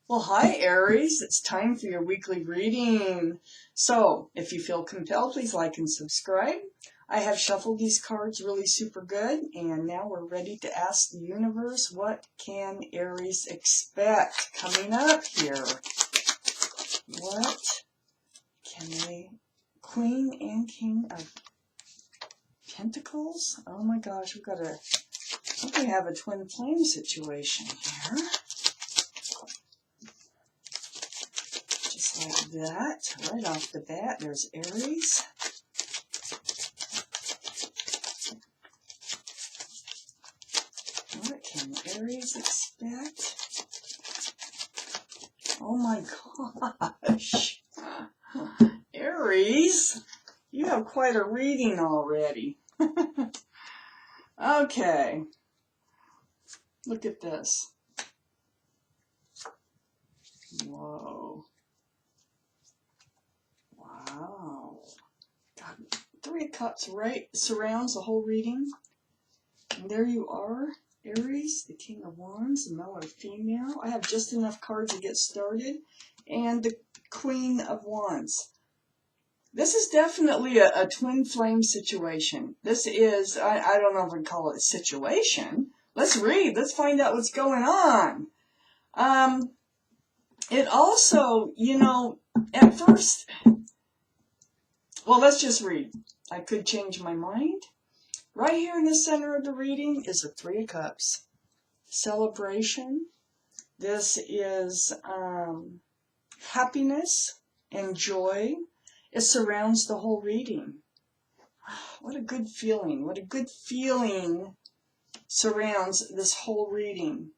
Well, hi Aries, it's time for your weekly reading. So, if you feel compelled, please like and subscribe. I have shuffled these cards really super good, and now we're ready to ask the universe, what can Aries expect coming up here? What can they... Queen and King of Pentacles? Oh my gosh, we have a twin flame situation here. Just like that, right off the bat, there's Aries. What can Aries expect? Oh my gosh. Aries, you have quite a reading already. Okay, look at this. Whoa. Wow. God, Three of Cups right surrounds the whole reading. And there you are, Aries, the King of Wands, male or female. I have just enough cards to get started. And the Queen of Wands. This is definitely a twin flame situation. This is, I don't know if I can call it a situation. Let's read. Let's find out what's going on. It also, at first, well, let's just read. I could change my mind. Right here in the center of the reading is the Three of Cups. Celebration. This is happiness and joy. It surrounds the whole reading. What a good feeling. What a good feeling surrounds this whole reading.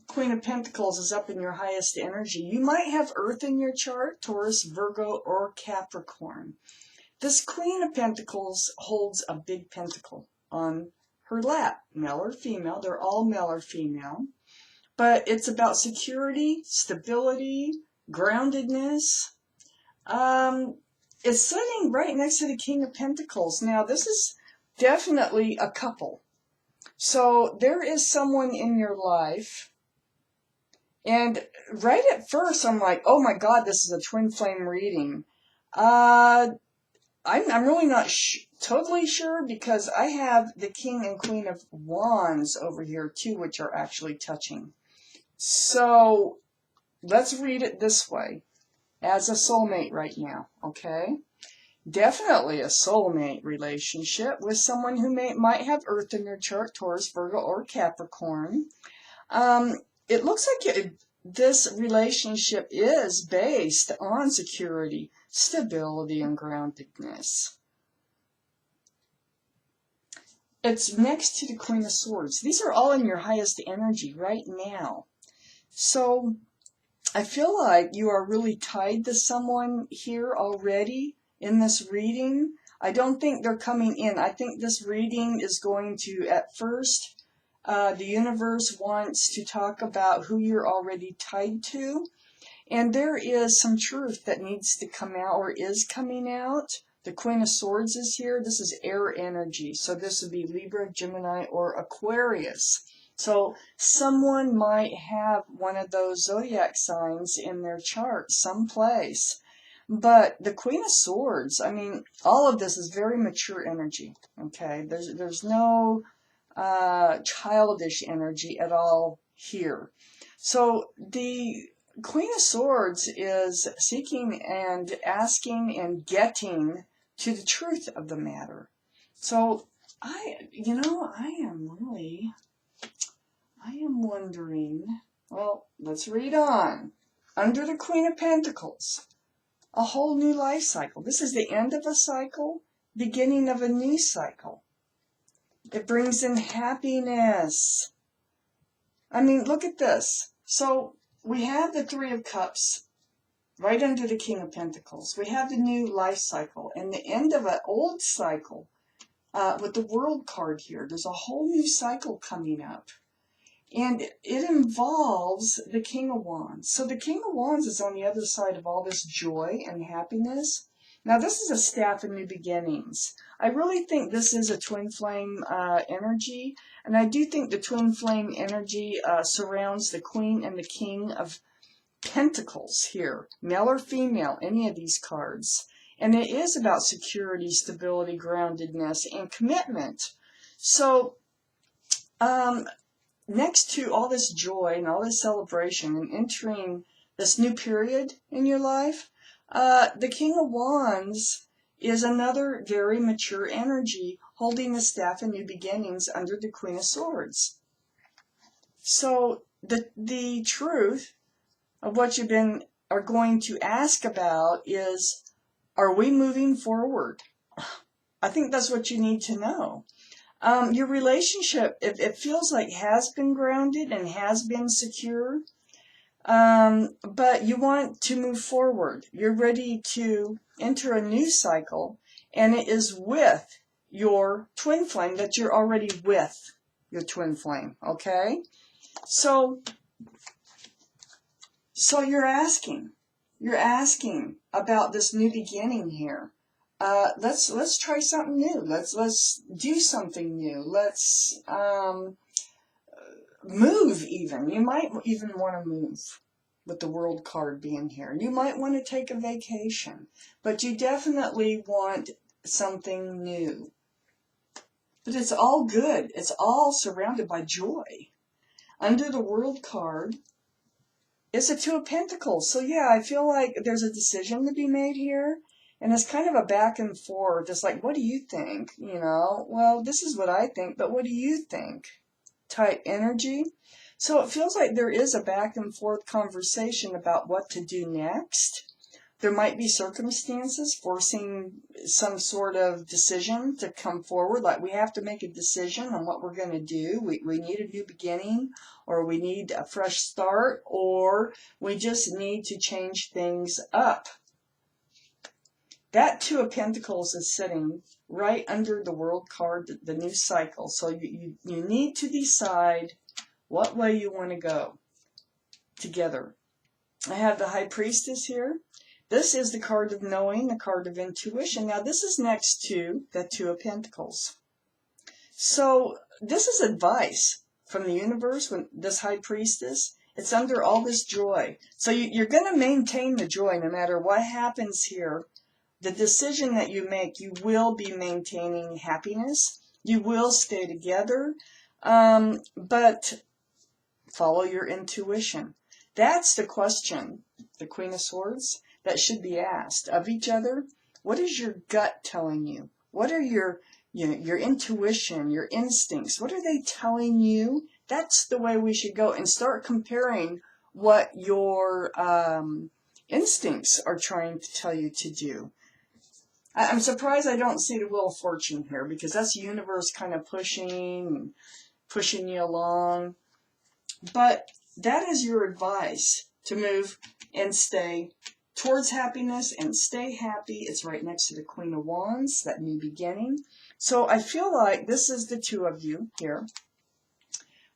Queen of Pentacles is up in your highest energy. You might have Earth in your chart, Taurus, Virgo, or Capricorn. This Queen of Pentacles holds a big pentacle on her lap, male or female. They're all male or female. But it's about security, stability, groundedness. It's sitting right next to the King of Pentacles. Now, this is definitely a couple. So there is someone in your life. And right at first, I'm like, oh my God, this is a twin flame reading. I'm really not totally sure, because I have the King and Queen of Wands over here too, which are actually touching. So let's read it this way. As a soulmate right now, okay? Definitely a soulmate relationship with someone who might have Earth in their chart, Taurus, Virgo, or Capricorn. It looks like this relationship is based on security, stability, and groundedness. It's next to the Queen of Swords. These are all in your highest energy right now. So I feel like you are really tied to someone here already in this reading. I don't think they're coming in. I think this reading is going to, at first, the universe wants to talk about who you're already tied to. And there is some truth that needs to come out, or is coming out. The Queen of Swords is here. This is air energy. So this would be Libra, Gemini, or Aquarius. So someone might have one of those zodiac signs in their chart someplace. But the Queen of Swords, I mean, all of this is very mature energy, okay? There's no childish energy at all here. So the Queen of Swords is seeking and asking and getting to the truth of the matter. So I am wondering, well, let's read on. Under the Queen of Pentacles, a whole new life cycle. This is the end of a cycle, beginning of a new cycle. It brings in happiness. I mean, look at this. So we have the Three of Cups right under the King of Pentacles. We have the new life cycle and the end of an old cycle with the World card here. There's a whole new cycle coming up. And it involves the King of Wands. So the King of Wands is on the other side of all this joy and happiness. Now this is a staff of new beginnings. I really think this is a twin flame energy, and I do think the twin flame energy surrounds the Queen and the King of Pentacles here, male or female, any of these cards. And it is about security, stability, groundedness, and commitment. So, next to all this joy and all this celebration and entering this new period in your life, the King of Wands is another very mature energy holding the staff of new beginnings under the Queen of Swords. So the truth of what are going to ask about is, are we moving forward? I think that's what you need to know. Your relationship, it feels like has been grounded and has been secure, but you want to move forward. You're ready to enter a new cycle, and it is with your twin flame that you're already with your twin flame, okay? So you're asking about this new beginning here. Let's try something new. Let's do something new. Let's move even. You might even want to move with the World card being here. You might want to take a vacation, but you definitely want something new. But it's all good. It's all surrounded by joy. Under the World card is the Two of Pentacles. So yeah, I feel like there's a decision to be made here. And it's kind of a back and forth. It's like, what do you think? You know, well, this is what I think, but what do you think? Type energy. So it feels like there is a back and forth conversation about what to do next. There might be circumstances forcing some sort of decision to come forward. Like we have to make a decision on what we're going to do. We need a new beginning, or we need a fresh start, or we just need to change things up. That Two of Pentacles is sitting right under the World card, the new cycle. So you need to decide what way you want to go together. I have the High Priestess here. This is the card of knowing, the card of intuition. Now this is next to the Two of Pentacles. So this is advice from the universe when this High Priestess. It's under all this joy. So you're going to maintain the joy no matter what happens here. The decision that you make, you will be maintaining happiness. You will stay together, but follow your intuition. That's the question, the Queen of Swords, that should be asked of each other. What is your gut telling you? What are your intuition, your instincts? What are they telling you? That's the way we should go, and start comparing what your instincts are trying to tell you to do. I'm surprised I don't see the Wheel of Fortune here, because that's the universe kind of pushing you along. But that is your advice, to move and stay towards happiness and stay happy. It's right next to the Queen of Wands, that new beginning. So I feel like this is the two of you here.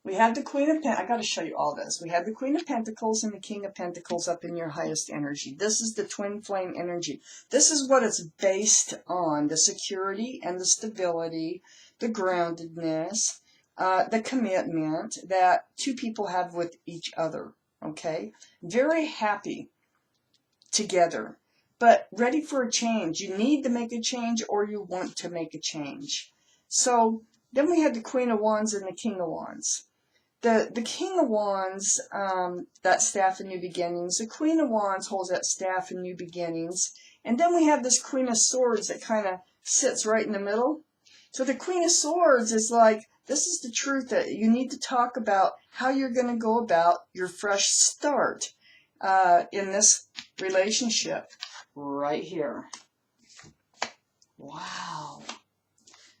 We have the Queen of Pentacles. I got to show you all this. We have the Queen of Pentacles and the King of Pentacles up in your highest energy. This is the twin flame energy. This is what it's based on: the security and the stability, the groundedness, the commitment that two people have with each other. Okay? Very happy together, but ready for a change. You need to make a change, or you want to make a change. So then we have the Queen of Wands and the King of Wands. The King of Wands, that staff of new beginnings. The Queen of Wands holds that staff of new beginnings. And then we have this Queen of Swords that kind of sits right in the middle. So the Queen of Swords is like, this is the truth that you need to talk about, how you're going to go about your fresh start in this relationship right here. Wow.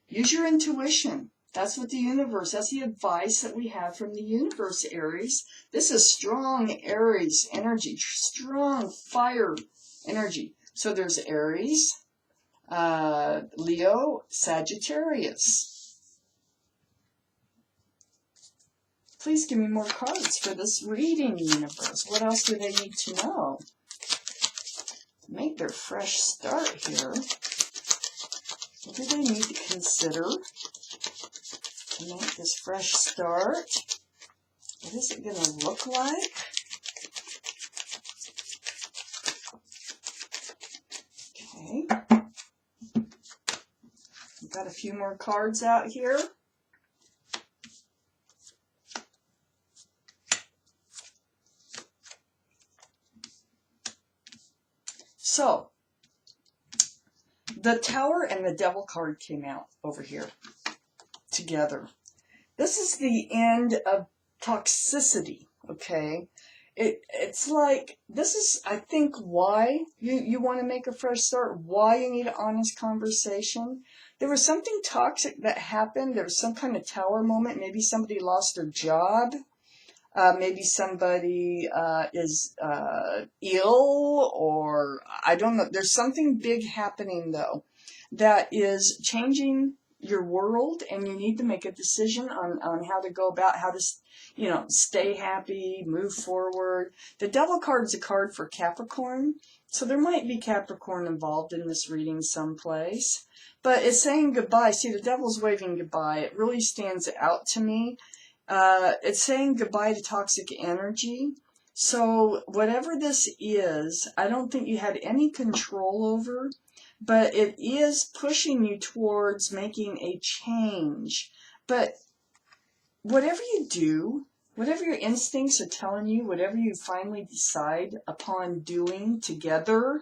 Use your intuition. That's what the universe, that's the advice that we have from the universe, Aries. This is strong Aries energy, strong fire energy. So there's Aries, Leo, Sagittarius. Please give me more cards for this reading, universe. What else do they need to know? make their fresh start here. What do they need to consider to make this fresh start? What is it going to look like? Okay. We've got a few more cards out here. So, the Tower and the Devil card came out over here together. This is the end of toxicity, okay? It's like, this is, I think, why you want to make a fresh start, why you need an honest conversation. There was something toxic that happened. There was some kind of tower moment. Maybe somebody lost their job. Maybe somebody is ill, or I don't know. There's something big happening, though, that is changing your world, and you need to make a decision on how to go about how to, you know, stay happy, move forward. The Devil card is a card for Capricorn, so there might be Capricorn involved in this reading someplace. But it's saying goodbye. See, the Devil's waving goodbye. It really stands out to me. It's saying goodbye to toxic energy. So whatever this is, I don't think you had any control over, but it is pushing you towards making a change. But whatever you do, whatever your instincts are telling you, whatever you finally decide upon doing together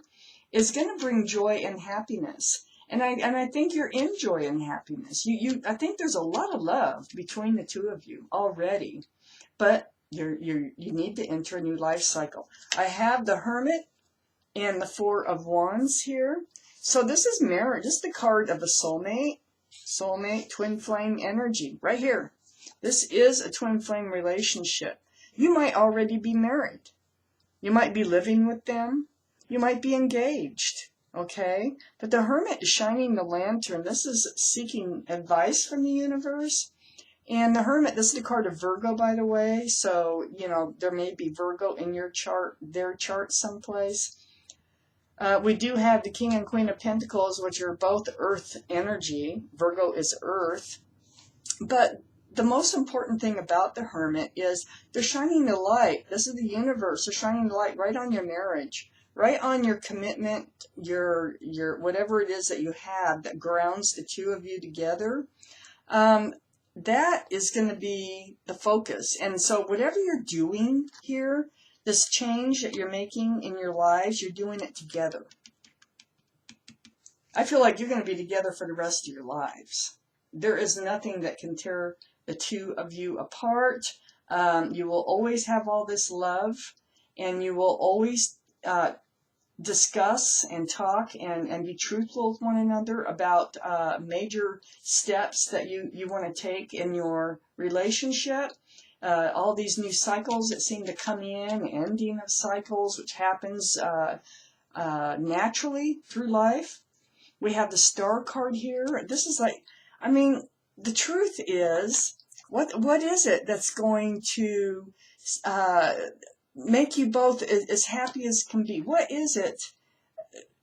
is going to bring joy and happiness. And I think you're in joy and happiness. I think there's a lot of love between the two of you already, but you need to enter a new life cycle. I have the Hermit and the Four of Wands here. So this is marriage. This is the card of the soulmate, twin flame energy right here. This is a twin flame relationship. You might already be married. You might be living with them. You might be engaged. Okay, but the Hermit is shining the lantern. This is seeking advice from the universe. And the Hermit, this is the card of Virgo, by the way. So, you know, there may be Virgo in your chart, their chart someplace. We do have the King and Queen of Pentacles, which are both earth energy. Virgo is earth. But the most important thing about the Hermit is they're shining the light. This is the universe. They're shining the light right on your marriage. Right on your commitment, your whatever it is that you have that grounds the two of you together, that is going to be the focus. And so whatever you're doing here, this change that you're making in your lives, you're doing it together. I feel like you're going to be together for the rest of your lives. There is nothing that can tear the two of you apart. You will always have all this love, and you will always discuss and talk and be truthful with one another about major steps that you want to take in your relationship. All these new cycles that seem to come in, ending of cycles, which happens naturally through life. We have the Star card here. This is like, I mean, the truth is, what is it that's going to make you both as happy as can be? What is it?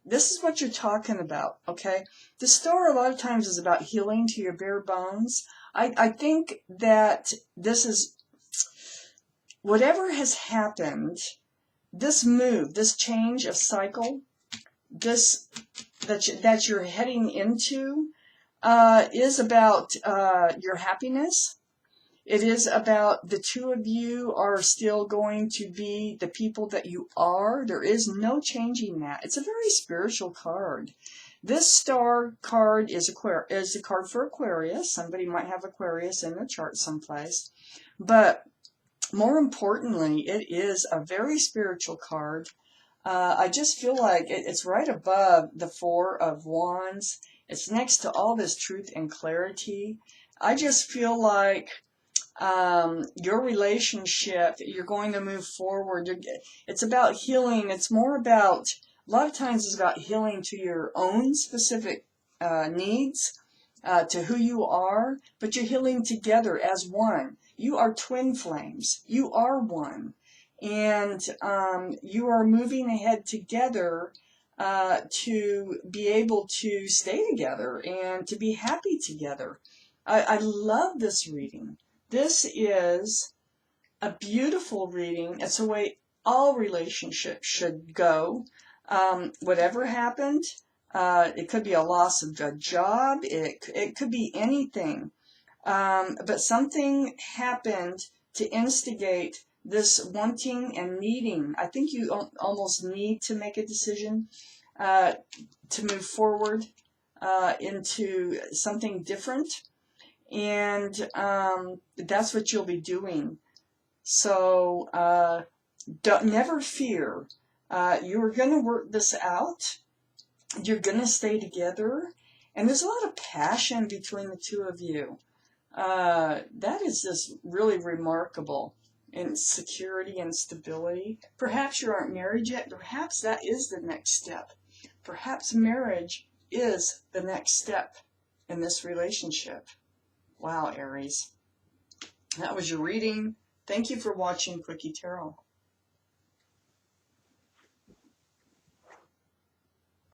This is what you're talking about, okay? The Star a lot of times is about healing to your bare bones. I think that this is, whatever has happened, this move, this change of cycle, this that you're heading into is about your happiness. It is about the two of you are still going to be the people that you are. There is no changing that. It's a very spiritual card. This Star card is a card for Aquarius. Somebody might have Aquarius in their chart someplace. But more importantly, it is a very spiritual card. I just feel like it's right above the Four of Wands. It's next to all this truth and clarity. I just feel like your relationship, you're going to move forward. It's about healing. It's more about, a lot of times it's about healing to your own specific needs, to who you are, but you're healing together as one. You are twin flames. You are one. And you are moving ahead together to be able to stay together and to be happy together. I love this reading. This is a beautiful reading. It's the way all relationships should go. Whatever happened, it could be a loss of a job. It could be anything. But something happened to instigate this wanting and needing. I think you almost need to make a decision to move forward into something different. And that's what you'll be doing. So never fear. You're going to work this out. You're going to stay together. And there's a lot of passion between the two of you. That is just really remarkable. And security and stability. Perhaps you aren't married yet. Perhaps that is the next step. Perhaps marriage is the next step in this relationship. Wow, Aries. That was your reading. Thank you for watching Quickie Tarot.